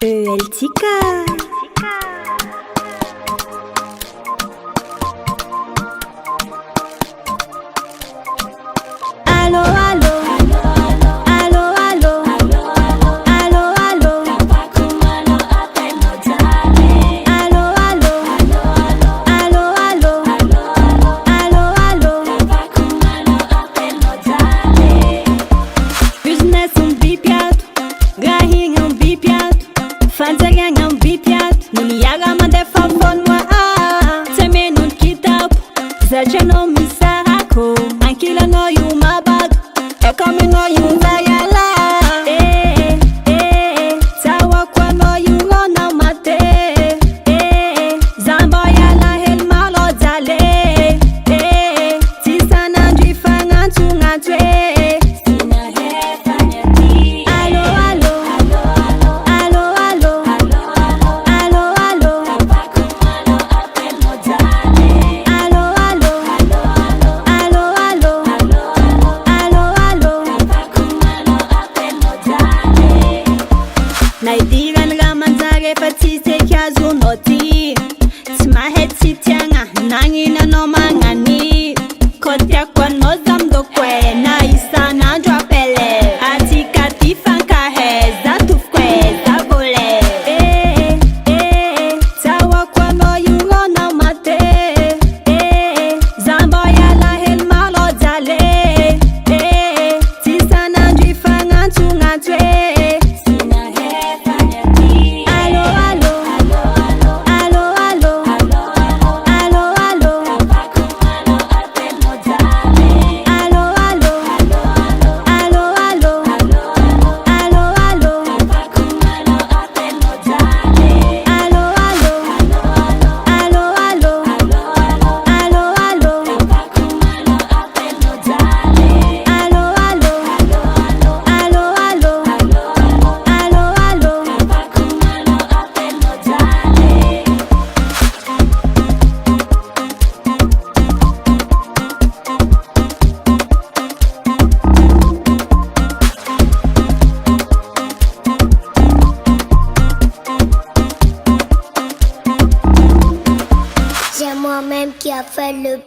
Eltica. Allo, allo, allo, allo, allo, allo, allo, allo, allo, allo, business bipiato, gahinha bipiato, fanzagna bipiato, nuniaga mandefa fonwa semeno kitabu zachano misako ankila no yumabago ekome no yunzayala sawa kwa no yurona mate zambo yala hel malo zale tisana ndifanga tungatwe Naidiran ramanzare fatise kyazo noti Smahet sitianga nangina no mangani Kotya kwa no zamdo kwe na isa na dropele Atika tifanka he za tufkwe za vole Sawa kwa no yuro na mate Zambo yala hel malo zale Tisa na drifanga tungatwe C'est moi-même qui a fait le